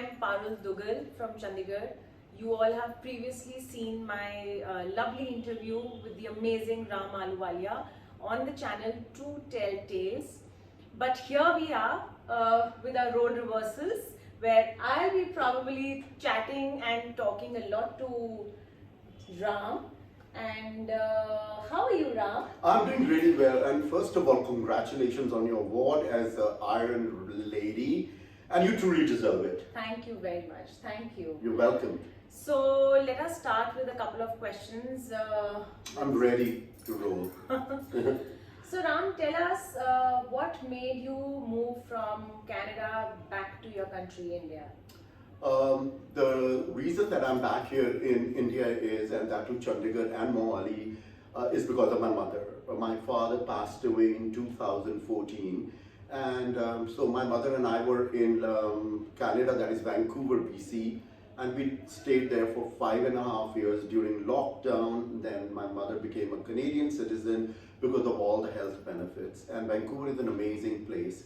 I'm Parul Duggal from Chandigarh. You all have previously seen my lovely interview with the amazing Ram Ahluwalia on the channel To Tell Tales. But here we are with our role reversals, where I'll be probably chatting and talking a lot to Ram. And how are you, Ram? I'm doing really well, and first of all, congratulations on your award as the Iron Lady, and you truly deserve it. Thank you very much. Thank you. You're welcome. So let us start with a couple of questions. I'm ready to roll. So Ram, tell us what made you move from Canada back to your country, India? The reason that I'm back here in India is, and that to Chandigarh and Mohali, is because of my mother. My father passed away in 2014, and so my mother and I were in Canada, that is Vancouver, BC, and we stayed there for 5.5 years during lockdown. Then my mother became a Canadian citizen because of all the health benefits, and Vancouver is an amazing place.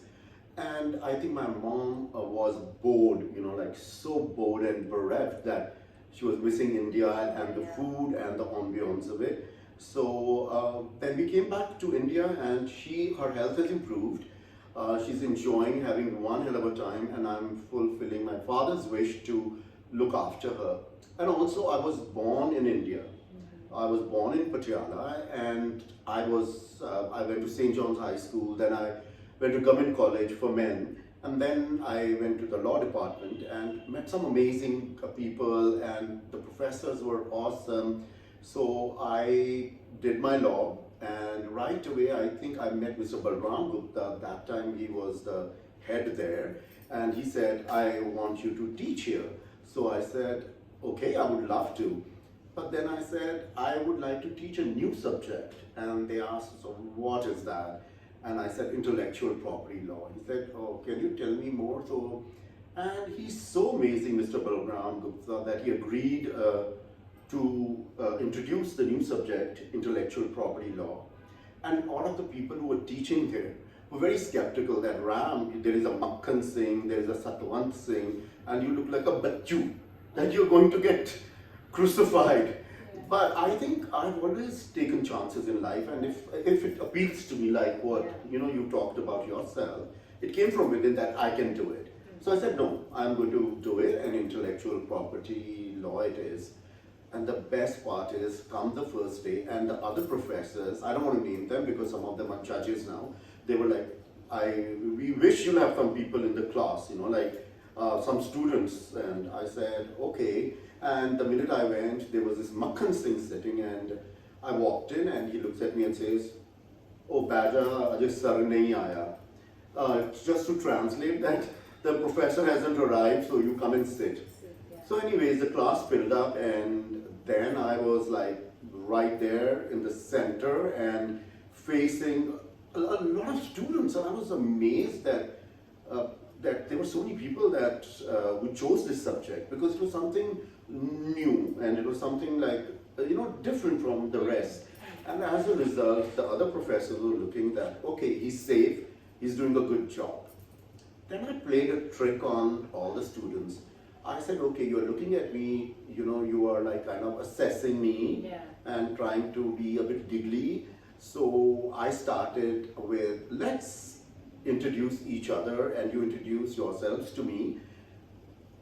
And I think my mom was bored, like so bored and bereft that she was missing India and the food and the ambience of it. So then we came back to India, and her health has improved. She's enjoying having one hell of a time, and I'm fulfilling my father's wish to look after her. And also, I was born in India. I was born in Patiala, and I went to St. John's High School. Then I went to Government College for Men, and then I went to the law department and met some amazing people, and the professors were awesome. So I did my law, and right away I think I met Mr. Balram Gupta. At that time he was the head there, and he said, I want you to teach here. So I said, okay, I would love to. But then I said, I would like to teach a new subject. And they asked, so what is that? And I said, intellectual property law. He said, oh, can you tell me more? And he's so amazing, Mr. Balram Gupta, that he agreed to introduce the new subject, intellectual property law. And all of the people who were teaching there were very skeptical that Ram, there is a Makhan Singh, there is a Satwant Singh, and you look like a Bachchu, that you're going to get crucified. But I think I've always taken chances in life, and if it appeals to me like what you talked about yourself, it came from within that I can do it. So I said, no, I'm going to do it, and intellectual property law it is. And the best part is, come the first day, and the other professors, I don't want to name them because some of them are judges now, they were like, we wish you'll have some people in the class, some students. And I said, okay. And the minute I went, there was this Makhan Singh sitting, and I walked in, and he looks at me and says, oh, Baja, ajay sir nahi aaya. Just to translate that, the professor hasn't arrived, so you come and sit. So anyways, the class filled up, and then I was like right there in the center and facing a lot of students, and I was amazed that there were so many people that who chose this subject, because it was something new, and it was something like different from the rest. And as a result, the other professors were looking that, okay, he's safe, he's doing a good job. Then I played a trick on all the students. I said, okay, you're looking at me, you are like kind of assessing me and trying to be a bit giggly. So I started with, let's introduce each other, and you introduce yourselves to me.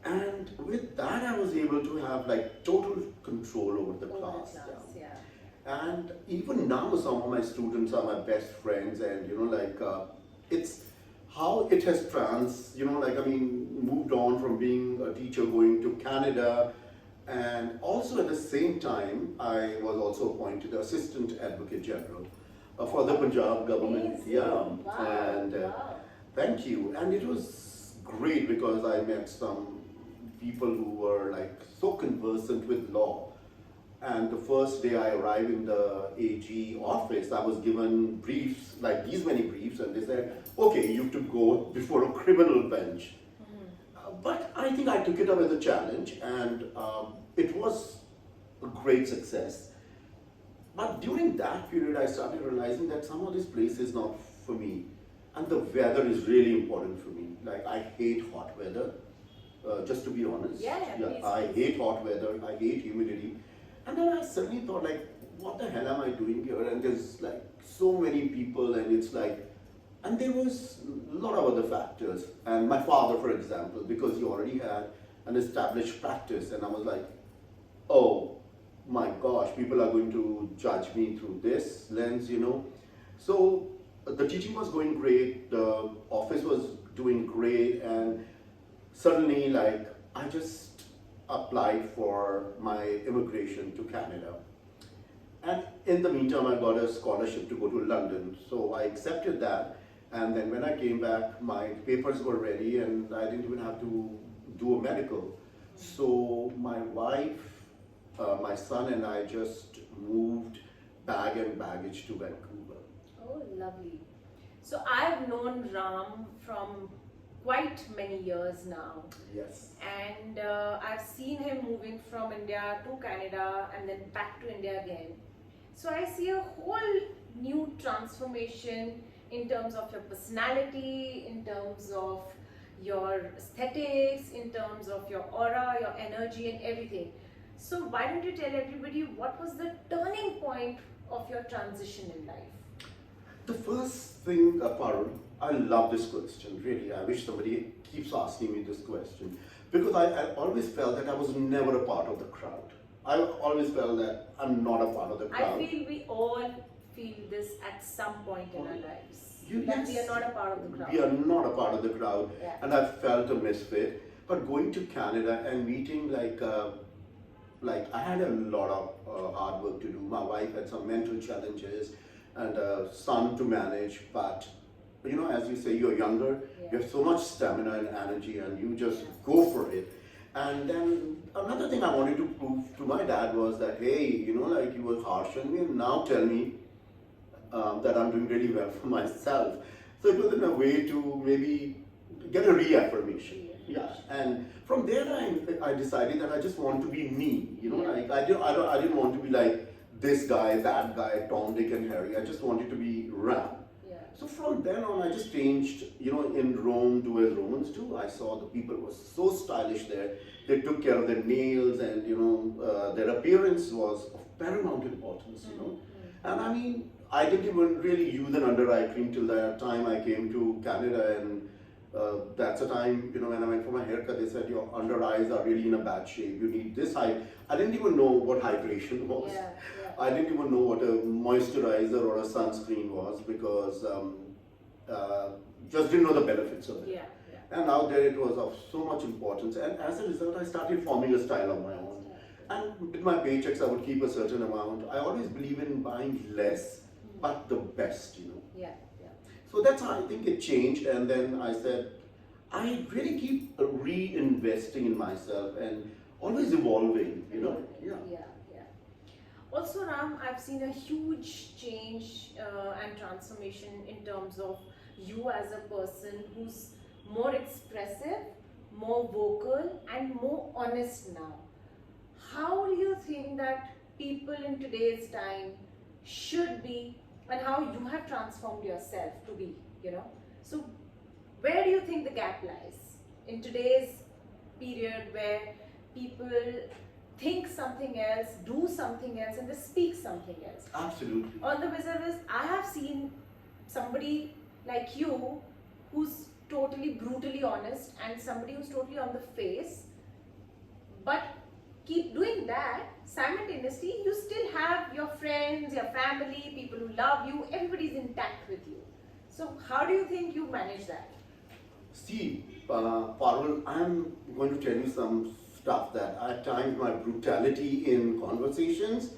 And with that, I was able to have like total control over the class. And even now, some of my students are my best friends, and it's how it has moved on from being a teacher going to Canada. And also at the same time, I was also appointed Assistant Advocate General for the Punjab government. Thank you. And it was great because I met some people who were like so conversant with law. And the first day I arrived in the AG office, I was given briefs, like these many briefs, and they said, okay, you have to go before a criminal bench. But I think I took it up as a challenge, and it was a great success. But during that period, I started realizing that some of this place is not for me. And the weather is really important for me. Like, I hate hot weather. just to be honest. Yeah, please, I please. hate hot weather, I hate humidity. And then I suddenly thought like, what the hell am I doing here? And there's like so many people and it's like, and there was a lot of other factors. And my father, for example, because he already had an established practice and I was like, oh my gosh, people are going to judge me through this lens, you know. So the teaching was going great, the office was doing great, and suddenly, like, I just applied for my immigration to Canada. And in the meantime, I got a scholarship to go to London. So I accepted that. And then when I came back, my papers were ready and I didn't even have to do a medical. So my wife, my son, and I just moved bag and baggage to Vancouver. Oh, lovely. So I've known Ram from quite many years now. Yes. And I've seen him moving from India to Canada and then back to India again. So I see a whole new transformation in terms of your personality, in terms of your aesthetics, in terms of your aura, your energy and everything. So why don't you tell everybody what was the turning point of your transition in life? The first thing, Parul, I love this question, really. I wish somebody keeps asking me this question. Because I always felt that I was never a part of the crowd. I always felt that I'm not a part of the crowd. I feel we all feel this at some point in our lives. Yes. That we are not a part of the crowd. We are not a part of the crowd. Yeah. And I felt a misfit. But going to Canada and meeting like I had a lot of hard work to do. My wife had some mental challenges and a son to manage. But you know, as you say, you're younger, you have so much stamina and energy and you just go for it. And then another thing I wanted to prove to my dad was that, hey, you know, like you were harsh on me and now tell me that I'm doing really well for myself. So it was in a way to maybe get a reaffirmation. Yeah, and from there I decided that I just want to be me. You know, like I didn't want to be like this guy, that guy, Tom, Dick, and Harry. I just wanted to be Ram. Yeah. So from then on, I just changed. You know, in Rome, do as Romans do. I saw the people were so stylish there. They took care of their nails, and you know, their appearance was of paramount importance. You know, and I mean, I didn't even really use an under eye cream till the time I came to Canada, and that's a time, you know, when I went for my haircut, they said your under eyes are really in a bad shape. You need this height. I didn't even know what hydration was. Yeah. I didn't even know what a moisturizer or a sunscreen was because just didn't know the benefits of it. Yeah. And out there it was of so much importance. And as a result, I started forming a style of my own. And with my paychecks, I would keep a certain amount. I always believe in buying less, but the best, you know. Yeah. So that's how I think it changed. And then I said, I really keep reinvesting in myself and always evolving, you know. Yeah. Also, Ram, I've seen a huge change and transformation in terms of you as a person who's more expressive, more vocal, and more honest now. How do you think that people in today's time should be, and how you have transformed yourself to be, you know? So, where do you think the gap lies in today's period where people think something else, do something else, and they speak something else? Absolutely. On the vis-a-vis, I have seen somebody like you who's totally brutally honest and somebody who's totally on the face, but keep doing that simultaneously. You still have your friends, your family, people who love you, everybody's intact with you. So how do you think you manage that? See, Parul, I'm going to tell you some stuff that at times my brutality in conversations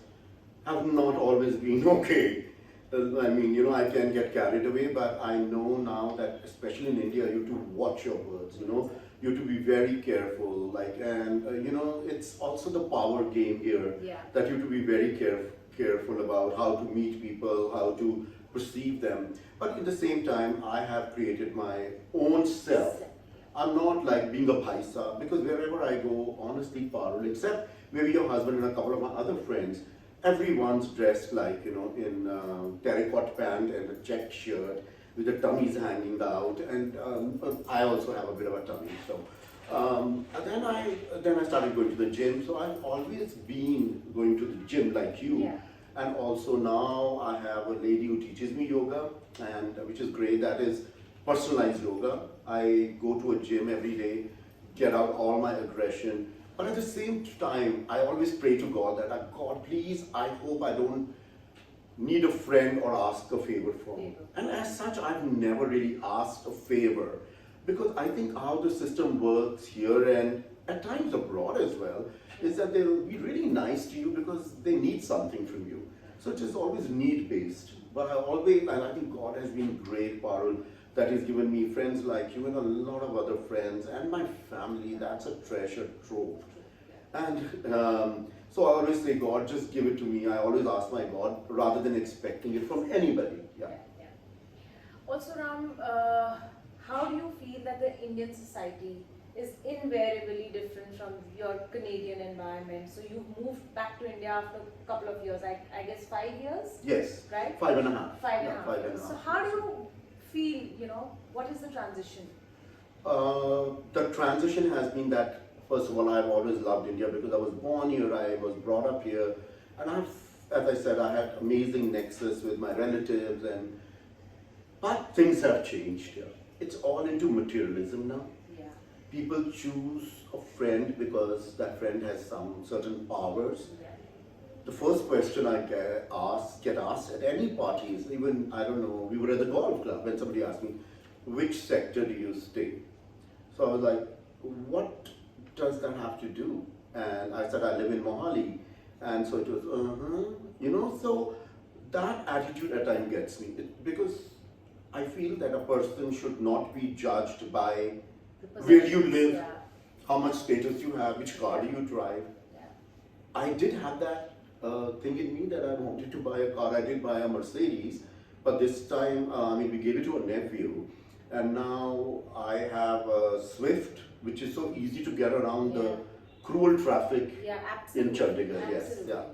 have not always been okay. I mean, you know, I can get carried away, but I know now that, especially in India, you have to watch your words, you know, you have to be very careful, like, and, you know, it's also the power game here, that you have to be very careful about how to meet people, how to perceive them. But at the same time, I have created my own self. I'm not like being a paisa, because wherever I go, honestly, Parul, except maybe your husband and a couple of my other friends, everyone's dressed like, you know, in terracotta pant and a checked shirt with the tummies hanging out, and I also have a bit of a tummy, so And then I started going to the gym. So I've always been going to the gym like you. Yeah. And also now I have a lady who teaches me yoga, and which is great. That is personalized yoga. I go to a gym every day, get out all my aggression. But at the same time, I always pray to God that, God, please, I hope I don't need a friend or ask a favor from. And as such, I've never really asked a favor, because I think how the system works here and at times abroad as well is that they'll be really nice to you because they need something from you. So it is always need based. But and I think God has been great, Parul, that He's given me friends like you and a lot of other friends and my family. That's a treasure trove. And so I always say, God, just give it to me. I always ask my God rather than expecting it from anybody. Yeah. Also, Ram, how do you feel that the Indian society is invariably different from your Canadian environment? So you moved back to India after a couple of years, I guess 5 years? Yes. Right? 5.5. 5.5 years. So how do you feel, what is the transition? The transition has been that, first of all, I've always loved India because I was born here, I was brought up here, and as I said, I had amazing nexus with my relatives, but things have changed here. It's all into materialism now. Yeah. People choose a friend because that friend has some certain powers. Yeah. The first question I get asked at any parties, even, I don't know, we were at the golf club when somebody asked me, which sector do you stay? So I was like, what does that have to do? And I said, I live in Mohali. And so it was, so that attitude at times gets me. Because I feel that a person should not be judged by where you live, how much status you have, which car do you drive. Yeah. I did have that thing in me that I wanted to buy a car. I did buy a Mercedes, but this time, we gave it to a nephew. And now I have a Swift, which is so easy to get around the cruel traffic in Chandigarh. Yes, yeah.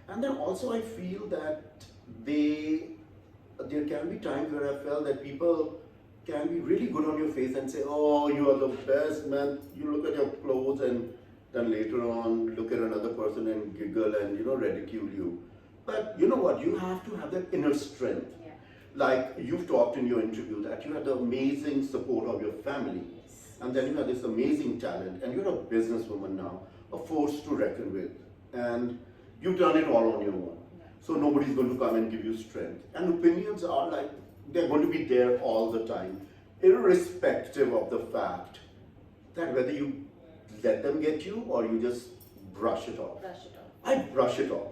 And then also I feel that there can be times where I felt that people can be really good on your face and say, oh, you are the best, man. You look at your clothes, and then later on look at another person and giggle and ridicule you. But you know what? You have to have that inner strength. Yeah. Like you've talked in your interview that you had the amazing support of your family. Yes. And then you have this amazing talent, and you're a businesswoman now, a force to reckon with. And you've done it all on your own. So nobody's going to come and give you strength. And opinions are like, they're going to be there all the time, irrespective of the fact that whether you let them get you or you just brush it off. I brush it off.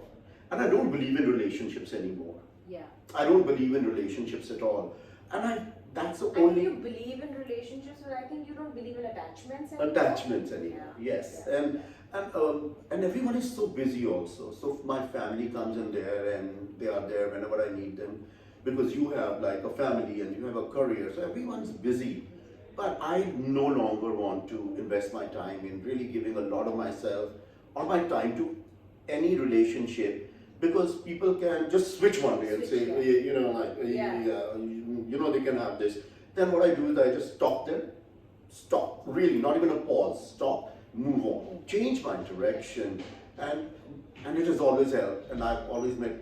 And I don't believe in relationships anymore. Yeah. I don't believe in relationships at all. And that's the I only... think you believe in relationships, but I think you don't believe in attachments anymore. Attachments anymore, yes. Yeah. And everyone is so busy also. So my family comes in there and they are there whenever I need them, because you have like a family and you have a career. So everyone's busy. But I no longer want to invest my time in really giving a lot of myself or my time to any relationship, because people can just switch one day and say, they can have this. Then what I do is I just stop there. Stop, really, not even a pause, stop, move on, change my direction, and it has always helped, and I've always met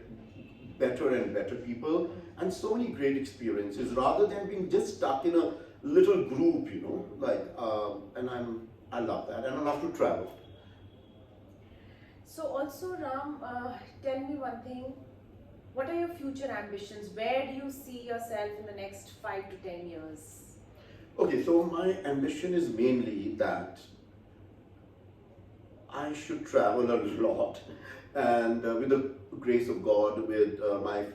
better and better people, and so many great experiences, rather than being just stuck in a little group, and I love that, and I love to travel. So also, Ram, tell me one thing, what are your future ambitions? Where do you see yourself in the next 5 to 10 years? Okay, so my ambition is mainly that I should travel a lot, and with the grace of God, with my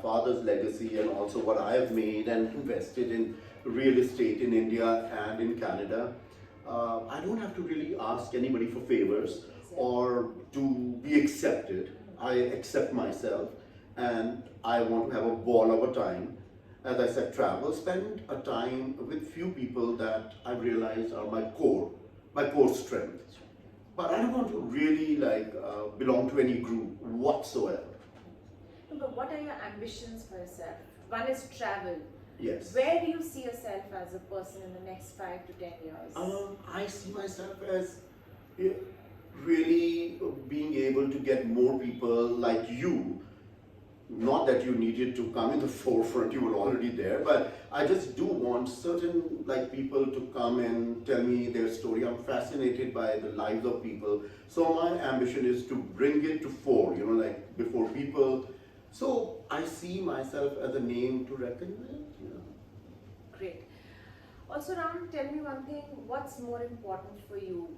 father's legacy, and also what I have made and invested in real estate in India and in Canada, I don't have to really ask anybody for favors or to be accepted. I accept myself, and I want to have a ball of a time. As I said, travel, spend a time with few people that I realize are my core strength. But I don't want to really belong to any group whatsoever. No, but what are your ambitions for yourself? One is travel. Yes. Where do you see yourself as a person in the next 5 to 10 years? I see myself as uh, really being able to get more people like you. Not that you needed to come in the forefront, you were already there, but I just do want certain like people to come and tell me their story. I'm fascinated by the lives of people. So my ambition is to bring it to fore, like before people. So I see myself as a name to reckon with. Great. Also, Ram, tell me one thing. What's more important for you?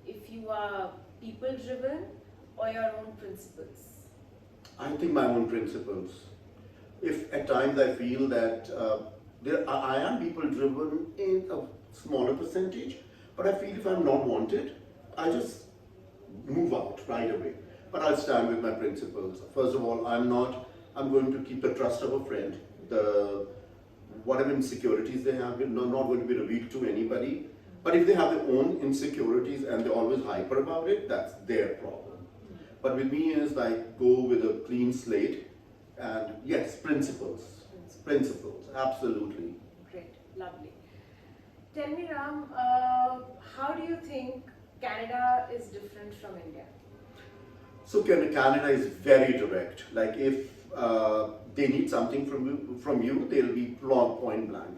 If you are people driven or your own principles? I think my own principles. If at times I feel that I am people driven in a smaller percentage, but I feel if I'm not wanted, I just move out right away. But I'll stand with my principles. First of all, I'm going to keep the trust of a friend. Whatever insecurities they have, not going to be revealed to anybody. But if they have their own insecurities and they're always hyper about it, that's their problem. But with me is like go with a clean slate and yes, principles. Principles, absolutely. Great, lovely. Tell me, Ram, how do you think Canada is different from India? So Canada is very direct. Like if they need something from you, they'll be point blank.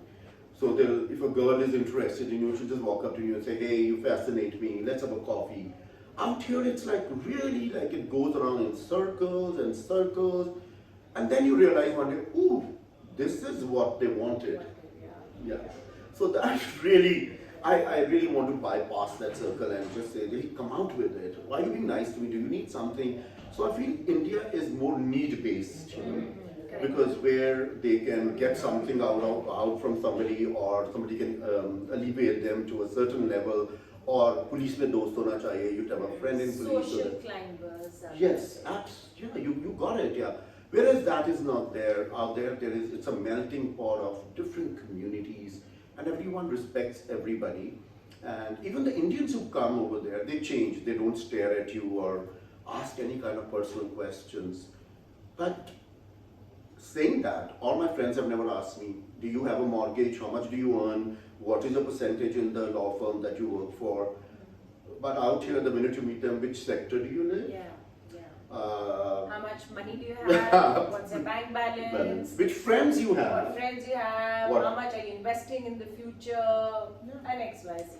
So if a girl is interested in you, she'll just walk up to you and say, hey, you fascinate me, let's have a coffee. Out here, it's like really like it goes around in circles and circles, and then you realize one day, ooh, this is what they wanted. Yeah. So that really, I really want to bypass that circle and just say, hey, come out with it. Why are you being nice to me? Do you need something? So I feel India is more need-based, because where they can get something out from somebody, or somebody can alleviate them to a certain level. Or police mein dost hona chahiye, you'd have a friend in police. Social climbers. Yes, you got it, yeah. Whereas that is not there. Out there, it's a melting pot of different communities, and everyone respects everybody. And even the Indians who come over there, they change. They don't stare at you or ask any kind of personal questions. But saying that, all my friends have never asked me, do you have a mortgage? How much do you earn? What is the percentage in the law firm that you work for? But out here, the minute you meet them, which sector do you live? Yeah. How much money do you have? What's your bank balance? Which friends you have? What friends you have? How much are you investing in the future? And XYZ.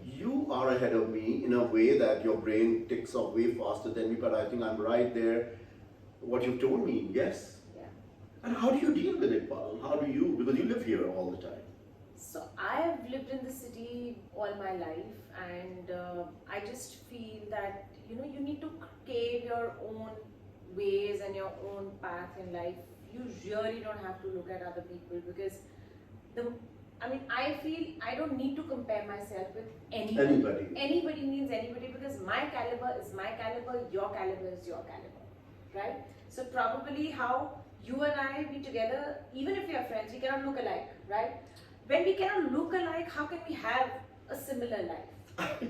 You are ahead of me in a way that your brain ticks off way faster than me, but I think I'm right there. What you've told me, yes. And how do you deal with it, Parul? How do you, because you live here all the time. So I have lived in the city all my life, and I just feel that you need to crave your own ways and your own path in life. You really don't have to look at other people, because I feel I don't need to compare myself with anybody. Anybody means anybody, because my caliber is my caliber, your caliber is your caliber, right? So probably how you and I be together, even if we are friends, we cannot look alike, right? When we cannot look alike, how can we have a similar life?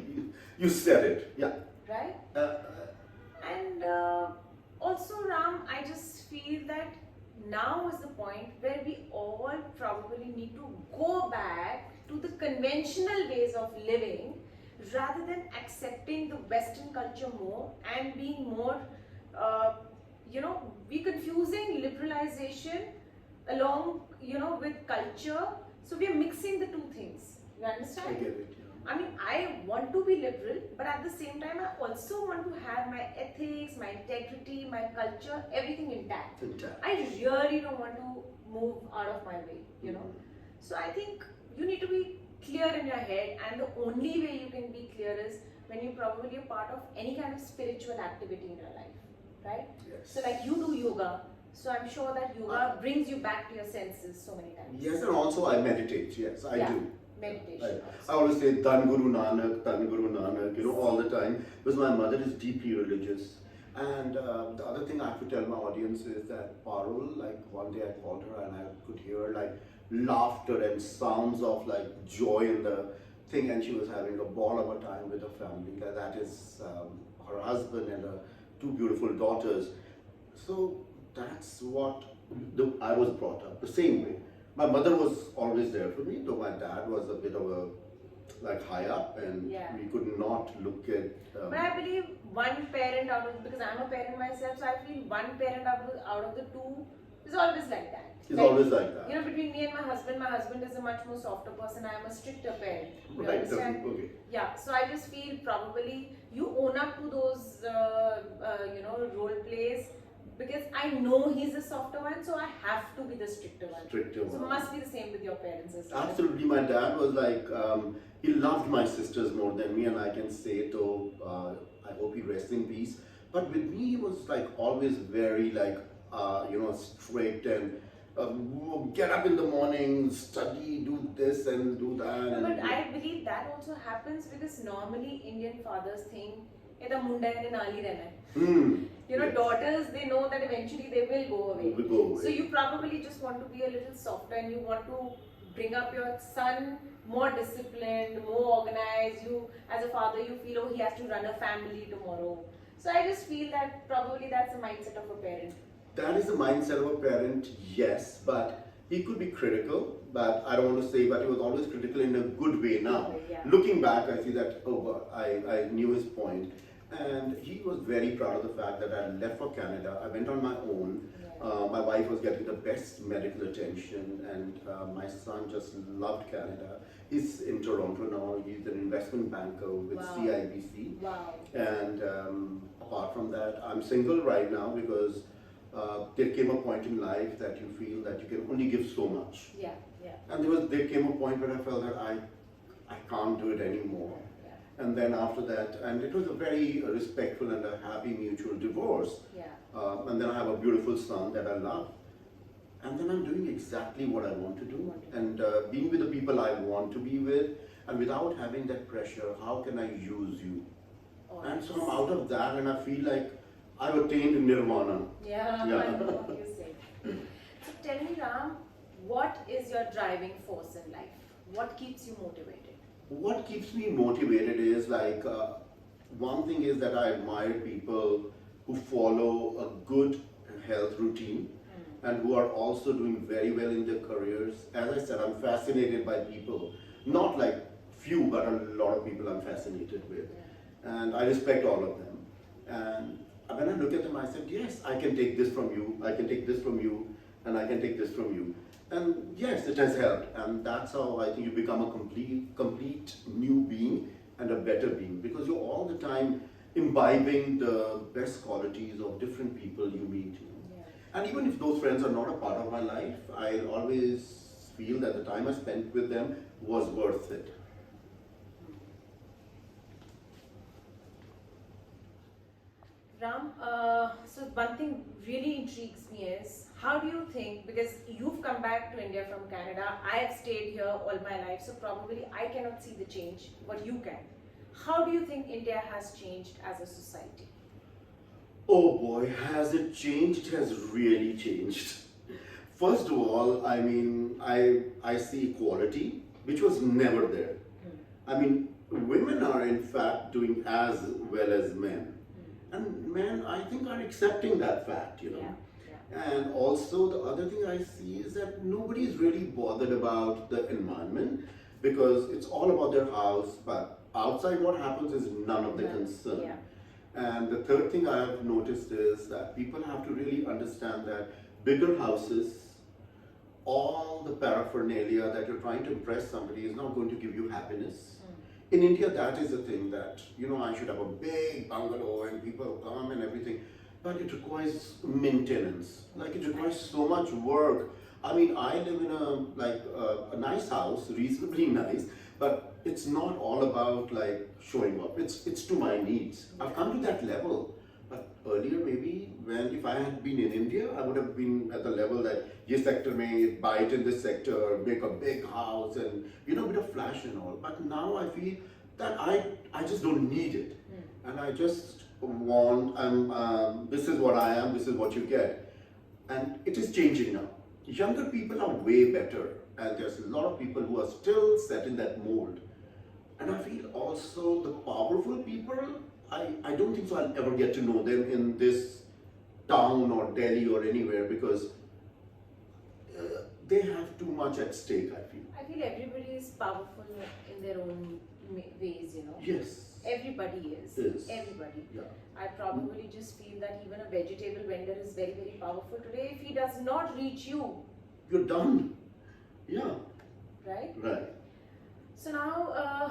You said it, yeah. Right? And also, Ram, I just feel that now is the point where we all probably need to go back to the conventional ways of living, rather than accepting the Western culture more and being more, we're confusing liberalization along, with culture. So we're mixing the two things. You understand? I get it. Yeah. I want to be liberal, but at the same time, I also want to have my ethics, my integrity, my culture, everything intact. I really don't want to move out of my way, So I think you need to be clear in your head, and the only way you can be clear is when you're probably a part of any kind of spiritual activity in your life, right? Yes. So like you do yoga, so I'm sure that yoga brings you back to your senses so many times. Yes, and also I meditate, yes, I do. Meditation. I always say Dhan Guru Nanak, all the time, because my mother is deeply religious. And the other thing I have to tell my audience is that Parul, like one day I called her and I could hear like laughter and sounds of like joy in the thing, and she was having a ball of a time with her family. That is her husband and her two beautiful daughters. So that's what I was brought up the same way. My mother was always there for me, though my dad was a bit of a like high up, and Yeah. we could not look at. But I believe one parent out of, because I'm a parent myself, so I feel one parent out of the two is always like that. It's always like that. You know, between me and my husband is a much more softer person. I am a stricter parent. You Right. understand? Okay. Yeah. So I just feel probably you own up to those, role plays, because I know he's the softer one, so I have to be the stricter one. Stricter So one. must be the same with your parents as well. Absolutely, my dad was like, he loved my sisters more than me, and I can say so. I hope he rests in peace. But with me, he was like always very like, strict and get up in the morning, study, do this and do that. No, but and, I believe that also happens because normally Indian fathers think, "Eda munda hai, naali rehna hai." Yes. Daughters, they know that eventually they will go away. Will go away. So you probably just want to be a little softer and you want to bring up your son more disciplined, more organized. You, as a father, you feel, oh, he has to run a family tomorrow. So I just feel that probably that's the mindset of a parent. That is the mindset of a parent, yes, but he could be critical, but I don't want to say, but he was always critical in a good way now. Yeah. Looking back, I see that, I knew his point, and he was very proud of the fact that I left for Canada. I went on my own. Yeah. My wife was getting the best medical attention, and my son just loved Canada. He's in Toronto now. He's an investment banker with Wow. CIBC. Wow. And apart from that, I'm single right now because there came a point in life that you feel that you can only give so much. Yeah, yeah. And there came a point where I felt that I can't do it anymore. Yeah. And then after that, and it was a very respectful and a happy mutual divorce. Yeah. And then I have a beautiful son that I love. And then I'm doing exactly what I want to do. And being with the people I want to be with, and without having that pressure, how can I use you? Oh, And so I'm out of that, and I feel like I've attained nirvana. Yeah, Yeah. I know what you say. So tell me, Ram, what is your driving force in life? What keeps you motivated? What keeps me motivated is like, one thing is that I admire people who follow a good health routine and who are also doing very well in their careers. As I said, I'm fascinated by people, not like few, but a lot of people I'm fascinated with. And I respect all of them. And when I look at them, I said, yes, I can take this from you, I can take this from you, and I can take this from you. And yes, it has helped. And that's how I think you become a complete new being and a better being, because you're all the time imbibing the best qualities of different people you meet. And even if those friends are not a part of my life, I always feel that the time I spent with them was worth it. Ram, so one thing really intrigues me is, how do you think, because you've come back to India from Canada, I have stayed here all my life, so probably I cannot see the change, but you can. How do you think India has changed as a society? Oh boy, has it changed? It has really changed. First of all, I mean, I see equality, which was never there. I mean, women are in fact doing as well as men. And men, I think, are accepting that fact, you know. Yeah. And also the other thing I see is that nobody is really bothered about the environment, because it's all about their house, but outside what happens is none of their concern. Yeah. And the third thing I have noticed is that people have to really understand that bigger houses, all the paraphernalia that you're trying to impress somebody is not going to give you happiness. In India, that is the thing that, you know, I should have a big bungalow and people come and everything, but it requires maintenance. Like, it requires so much work. I mean, I live in a nice house, reasonably nice, but it's not all about like showing up. It's to my needs. I've come to that level. But earlier, maybe if I had been in India, I would have been at the level that this sector may buy it in this sector, make a big house, and a bit of flash and all. But now I feel that I just don't need it, and I just want. This is what I am. This is what you get, and it is changing now. Younger people are way better, and there's a lot of people who are still set in that mold. And I feel also the powerful people, I don't think so I'll ever get to know them in this town or Delhi or anywhere, because they have too much at stake, I feel. I feel everybody is powerful in their own ways, you know. Yes. Everybody is. Is. Everybody. Yeah. I probably just feel that even a vegetable vendor is very, very powerful today. If he does not reach you, You're done. Yeah. right? Right. So now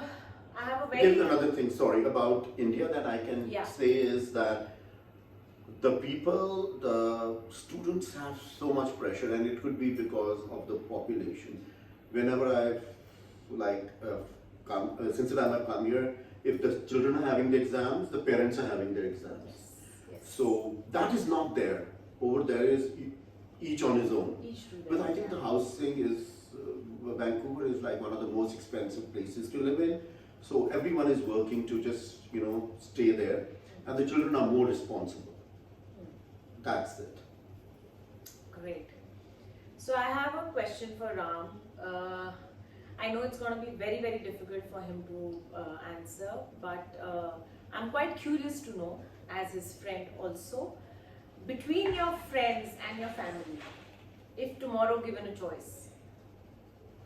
I have a Here's very another thing, sorry, about India that I can Yeah. say is that the people, the students have so much pressure, and it could be because of the population. Whenever I've since I've come here, if the children are having the exams, the parents are having their exams. yes. So that is not there. Over there is each on his own. Each to But their I think the housing is, Vancouver is like one of the most expensive places to live in. So everyone is working to just, stay there. And the children are more responsible. That's it. Great. So I have a question for Ram. I know it's going to be very, very difficult for him to answer, but I'm quite curious to know, as his friend also, between your friends and your family, if tomorrow given a choice,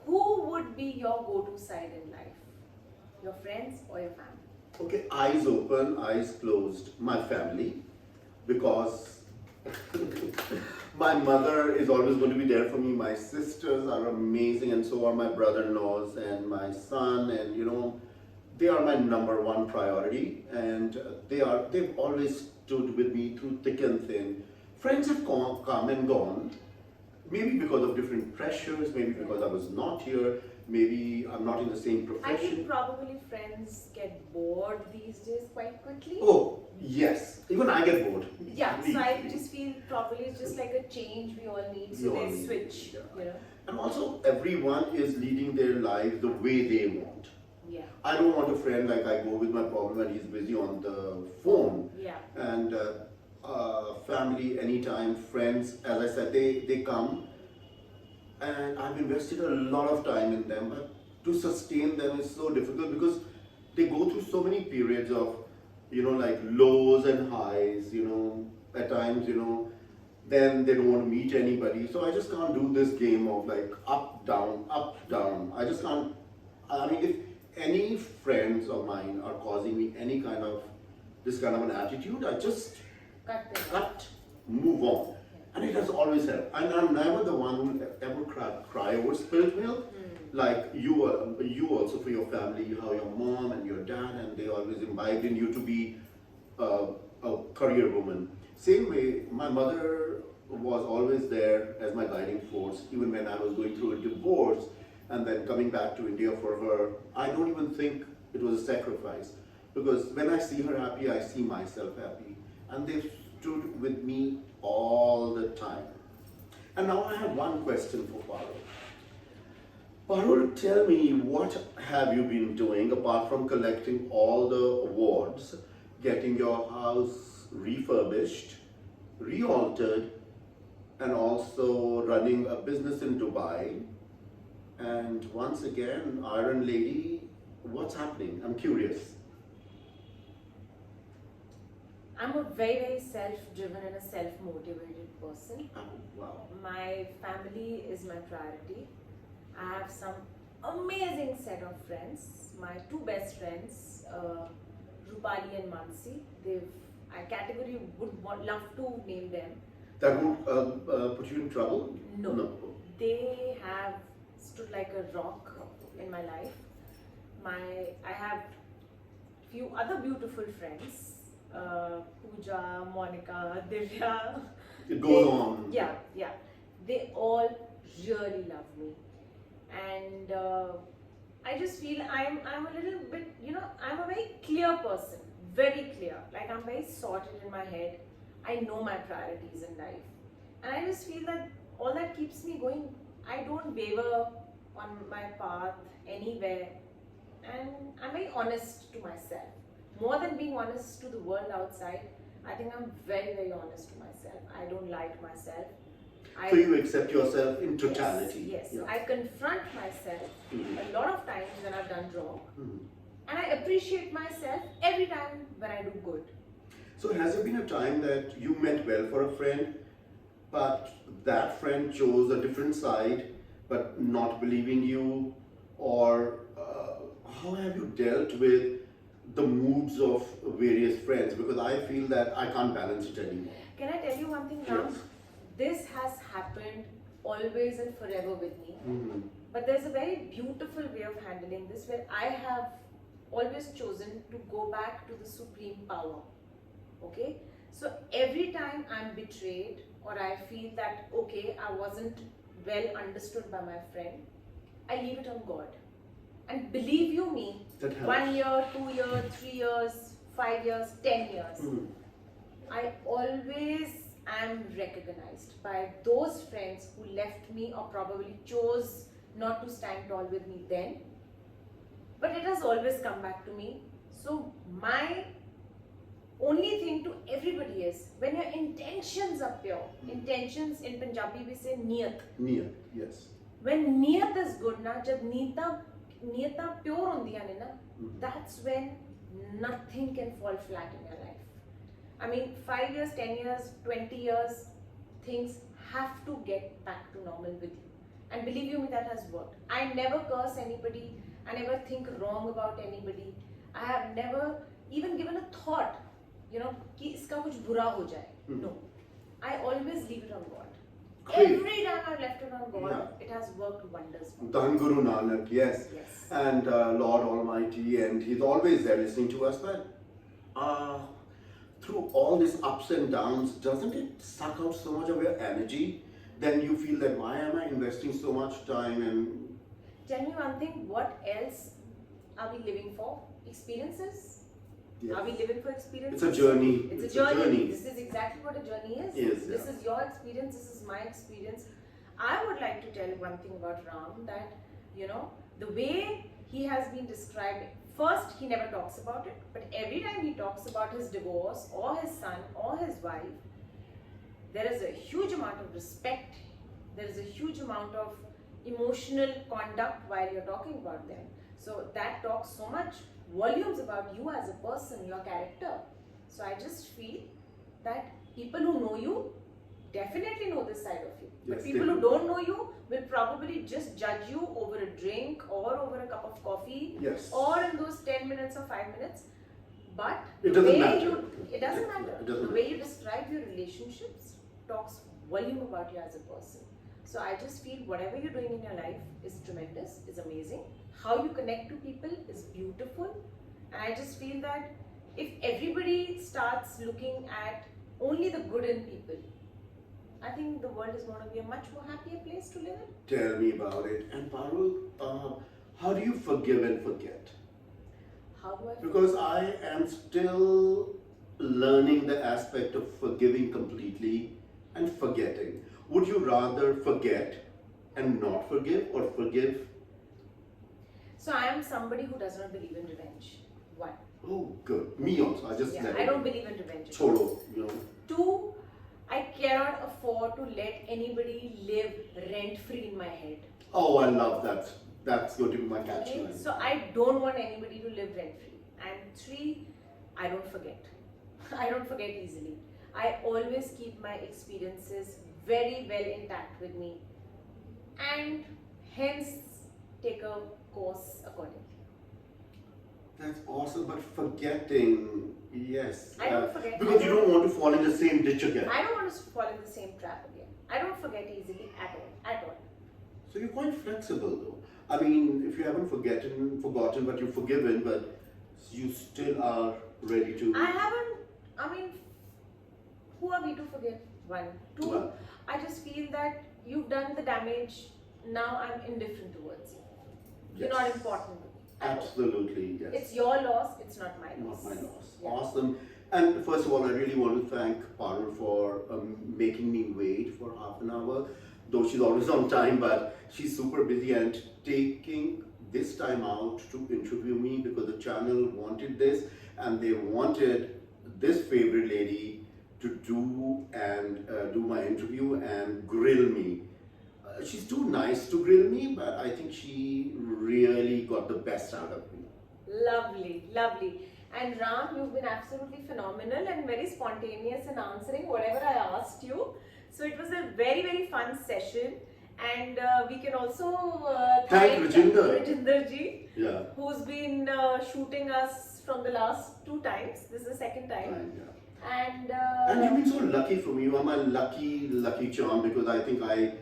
who would be your go-to side in life? Your friends or your family? Okay, eyes open, eyes closed. My family, because my mother is always going to be there for me. My sisters are amazing, and so are my brother-in-laws and my son, and they are my number one priority, and they've always stood with me through thick and thin. Friends have come and gone, maybe because of different pressures, maybe because I was not here, maybe I'm not in the same I profession. think probably friends get bored these days quite quickly. Oh, yes. Even I get bored. Yeah, so I just feel probably it's just like a change we all need, so We all they need, switch, yeah. And also, everyone is leading their life the way they want. Yeah, I don't want a friend like I go with my problem and he's busy on the phone. yeah, And family, anytime, friends, as I said, they come. And I've invested a lot of time in them, but to sustain them is so difficult because they go through so many periods of, like lows and highs, at times, then they don't want to meet anybody. So I just can't do this game of like up, down, up, down. I just can't, if any friends of mine are causing me any kind of, this kind of an attitude, I just cut, move on. And it has always helped. And I'm never the one who ever cry over spilled milk. Like you also for your family, how your mom and your dad, and they always imbibed in you to be a career woman. Same way, my mother was always there as my guiding force, even when I was going through a divorce and then coming back to India for her. I don't even think it was a sacrifice, because when I see her happy, I see myself happy. And they've stood with me all the time. And now I have one question for Parul. Parul, tell me, what have you been doing apart from collecting all the awards, getting your house refurbished, re-altered, and also running a business in Dubai? And once again, Iron Lady, what's happening? I'm curious. I'm a very, very self-driven and a self-motivated person. Oh, wow. My family is my priority. I have some amazing set of friends. My two best friends, Rupali and Mansi. I category would love to name them. That won't put you in trouble? No. They have stood like a rock in my life. I have few other beautiful friends. Pooja, Monica, Divya. It goes on. Yeah. They all really love me, and I just feel I'm a little bit, I'm a very clear person, very clear. Like I'm very sorted in my head. I know my priorities in life, and I just feel that all that keeps me going. I don't waver on my path anywhere, and I'm very honest to myself. More than being honest to the world outside, I think I'm very, very honest to myself. I don't lie to myself. So you accept yourself in totality? Yes. Yeah. I confront myself a lot of times when I've done wrong. And I appreciate myself every time when I do good. So has there been a time that you meant well for a friend, but that friend chose a different side but not believing you, or how have you dealt with the moods of various friends? Because I feel that I can't balance it anymore. Can I tell you one thing, Ram? Yes. This has happened always and forever with me. Mhm. But there's a very beautiful way of handling this where I have always chosen to go back to the supreme power. Okay? So every time I'm betrayed or I feel that, okay, I wasn't well understood by my friend, I leave it on God. And believe you me, That helps. 1 year, 2 years, 3 years, 5 years, 10 years, Mhm. I always am recognized by those friends who left me or probably chose not to stand tall with me then. But it has always come back to me. So my only thing to everybody is, when your intentions are pure, intentions in Punjabi we say niyat. Niyat, yes. When niyat is good na, jab niyata pure hondiyan ne na, that's when nothing can fall flat in your life. I mean, 5 years, 10 years, 20 years, things have to get back to normal with you. And believe you me, that has worked. I never curse anybody. I never think wrong about anybody. I have never even given a thought, कि इसका कुछ बुरा हो जाए. No. I always leave it on God. Great. Every time I've left it on God, Yeah. it has worked wonders for me. Dhan Guru Nanak, yes. Yes. And Lord Almighty, and He's always there listening to us. But through all these ups and downs, doesn't it suck out so much of your energy? Then you feel that why am I investing so much time and Tell me one thing, what else are we living for? Experiences? yes. Are we living for experiences? It's a journey. It's a journey. This is exactly what a journey is. Yes, This yeah. is your experience, this is my experience. I would like to tell one thing about Ram, that, the way he has been described, first, he never talks about it, but every time he talks about his divorce or his son or his wife, there is a huge amount of respect, there is a huge amount of emotional conduct while you're talking about them. So that talks so much volumes about you as a person, your character. So I just feel that people who know you definitely know this side of you. But Yes, people they who do. don't know you will probably just judge you over a drink or over a cup of coffee Yes. or in those 10 minutes or 5 minutes. But It the doesn't way matter. it doesn't Yeah, matter. it doesn't The way you describe your relationships talks volume about you as a person. So I just feel whatever you're doing in your life is tremendous, is amazing. How you connect to people is beautiful. And I just feel that if everybody starts looking at only the good in people, I think the world is going to be a much more happier place to live in. Tell me about it. And Parul, how do you forgive and forget? How do I feel? Because I am still learning the aspect of forgiving completely and forgetting. Would you rather forget and not forgive, or forgive? So I am somebody who does not believe in revenge. One. Oh, good. Me also. I just Yeah, never. I don't believe in revenge. at all. Cholo, Two, I cannot afford to let anybody live rent-free in my head. Oh, I love that. That's going to be my catch Okay? line. So I don't want anybody to live rent-free. And three, I don't forget. I don't forget easily. I always keep my experiences very well intact with me, and hence take a course accordingly. That's awesome, but forgetting, yes. I don't forget. Because I you don't want to fall in the same ditch again. I don't want to fall in the same trap again. I don't forget easily at all. At all. So you're quite flexible though. I mean, if you haven't forgotten, but you've forgiven, but you still are ready to. I haven't. I mean, who are we to forget? One. Two. Well. I just feel that you've done the damage. Now I'm indifferent towards you. You're not Yes. important to me. at all. Absolutely, yes. It's your loss. It's not my loss. Not my loss. Yeah. Awesome. And first of all, I really want to thank Parul for making me wait for half an hour. Though she's always on time, but she's super busy and taking this time out to interview me because the channel wanted this and they wanted this favorite lady to do my interview and grill me. She's too nice to grill me, but I think she really got the best out of me. Lovely, lovely. And Ram, you've been absolutely phenomenal and very spontaneous in answering whatever I asked you. So it was a very, very fun session. And we can also Thank Rajinder. Rajinder ji, Yeah. who's been shooting us from the last 2 times. This is the second time. Fine, yeah. And And you've been so lucky for me. You are my lucky charm, because I think I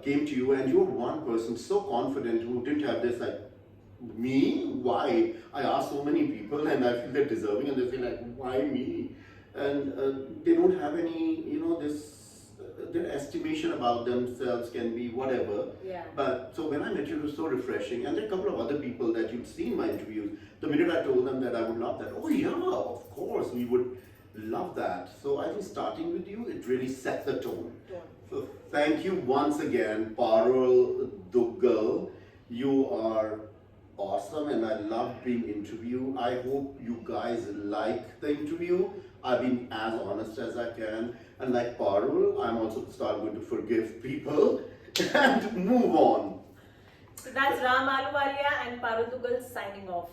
came to you and you were one person so confident who didn't have this like, me? Why? I ask so many people and I feel they're deserving and they feel like, why me? And they don't have any, this, their estimation about themselves can be whatever. yeah. But so when I met you, it was so refreshing. And there are a couple of other people that you'd seen my interviews. The minute I told them that I would love that, oh yeah, of course, we would love that. So I think starting with you, it really set the tone. So thank you once again, Parul Duggal. You are awesome and I loved being interviewed. I hope you guys like the interview. I've been as honest as I can. And like Parul, I'm also going to forgive people and move on. So that's Ram Ahluwalia and Parul Duggal signing off.